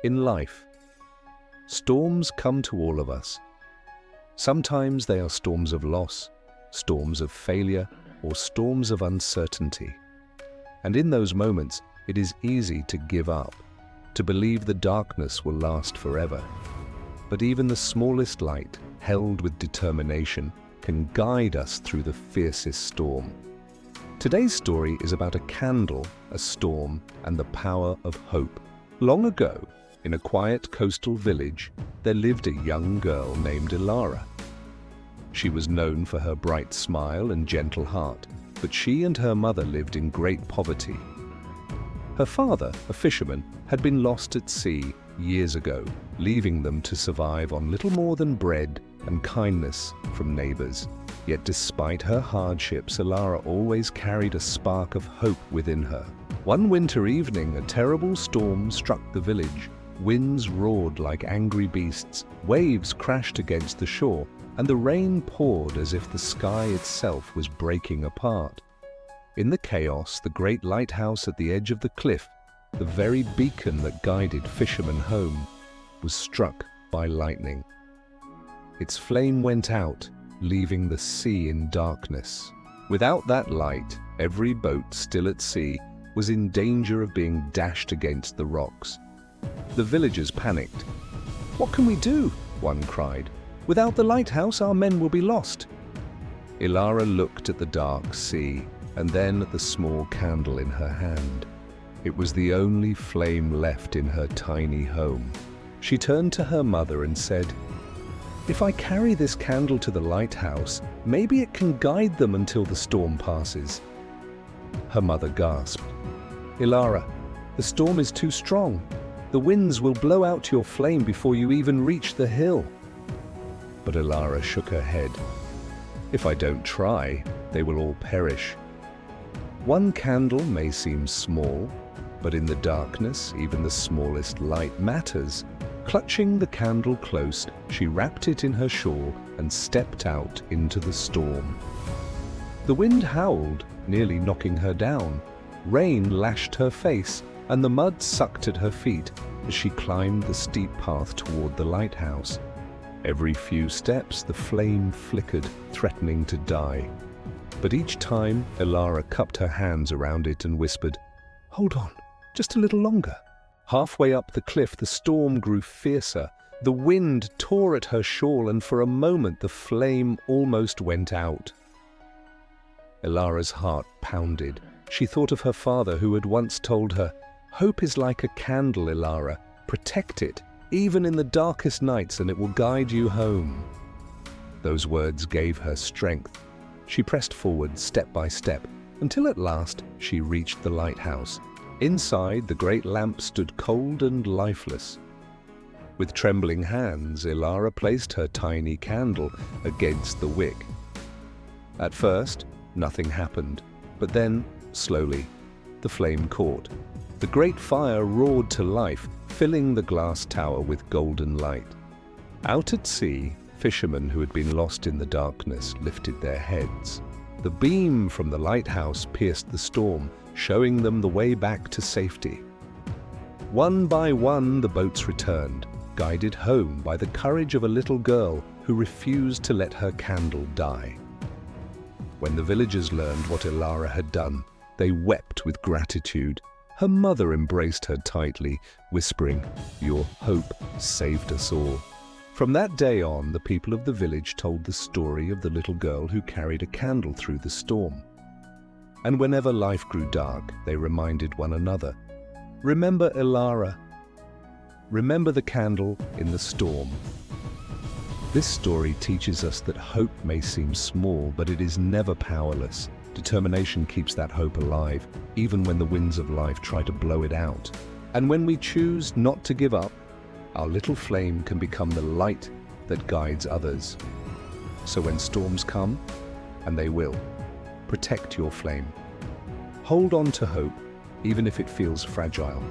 In life, storms come to all of us. Sometimes they are storms of loss, storms of failure, or storms of uncertainty. And in those moments, it is easy to give up, to believe the darkness will last forever. But even the smallest light, held with determination, can guide us through the fiercest storm. Today's story is about a candle, a storm, and the power of hope. Long ago, in a quiet coastal village, there lived a young girl named Ilara. She was known for her bright smile and gentle heart, but she and her mother lived in great poverty. Her father, a fisherman, had been lost at sea years ago, leaving them to survive on little more than bread and kindness from neighbors. Yet despite her hardships, Ilara always carried a spark of hope within her. One winter evening, a terrible storm struck the village. Winds roared like angry beasts, waves crashed against the shore, and the rain poured as if the sky itself was breaking apart. In the chaos, the great lighthouse at the edge of the cliff, the very beacon that guided fishermen home, was struck by lightning. Its flame went out, leaving the sea in darkness. Without that light, every boat still at sea was in danger of being dashed against the rocks. The villagers panicked. "What can we do?" one cried. "Without the lighthouse, our men will be lost." Ilara looked at the dark sea and then at the small candle in her hand. It was the only flame left in her tiny home. She turned to her mother and said, "If I carry this candle to the lighthouse, maybe it can guide them until the storm passes." Her mother gasped. "Ilara, the storm is too strong. The winds will blow out your flame before you even reach the hill." But Ilara shook her head. "If I don't try, they will all perish." One candle may seem small, but in the darkness, even the smallest light matters. Clutching the candle close, she wrapped it in her shawl and stepped out into the storm. The wind howled, nearly knocking her down. Rain lashed her face, and the mud sucked at her feet as she climbed the steep path toward the lighthouse. Every few steps, the flame flickered, threatening to die. But each time, Ilara cupped her hands around it and whispered, "Hold on, just a little longer." Halfway up the cliff, the storm grew fiercer. The wind tore at her shawl, and for a moment the flame almost went out. Ilara's heart pounded. She thought of her father, who had once told her, "Hope is like a candle, Ilara. Protect it, even in the darkest nights, and it will guide you home." Those words gave her strength. She pressed forward step by step, until at last she reached the lighthouse. Inside, the great lamp stood cold and lifeless. With trembling hands, Ilara placed her tiny candle against the wick. At first, nothing happened, but then, slowly, the flame caught. The great fire roared to life, filling the glass tower with golden light. Out at sea, fishermen who had been lost in the darkness lifted their heads. The beam from the lighthouse pierced the storm, showing them the way back to safety. One by one, the boats returned, guided home by the courage of a little girl who refused to let her candle die. When the villagers learned what Ilara had done, they wept with gratitude. Her mother embraced her tightly, whispering, "Your hope saved us all." From that day on, the people of the village told the story of the little girl who carried a candle through the storm. And whenever life grew dark, they reminded one another, "Remember Ilara. Remember the candle in the storm." This story teaches us that hope may seem small, but it is never powerless. Determination keeps that hope alive, even when the winds of life try to blow it out. And when we choose not to give up, our little flame can become the light that guides others. So when storms come, and they will, protect your flame. Hold on to hope, even if it feels fragile.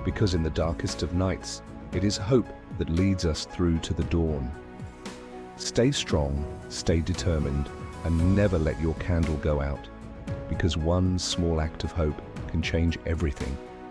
Because in the darkest of nights, it is hope that leads us through to the dawn. Stay strong, stay determined, and never let your candle go out. Because one small act of hope can change everything.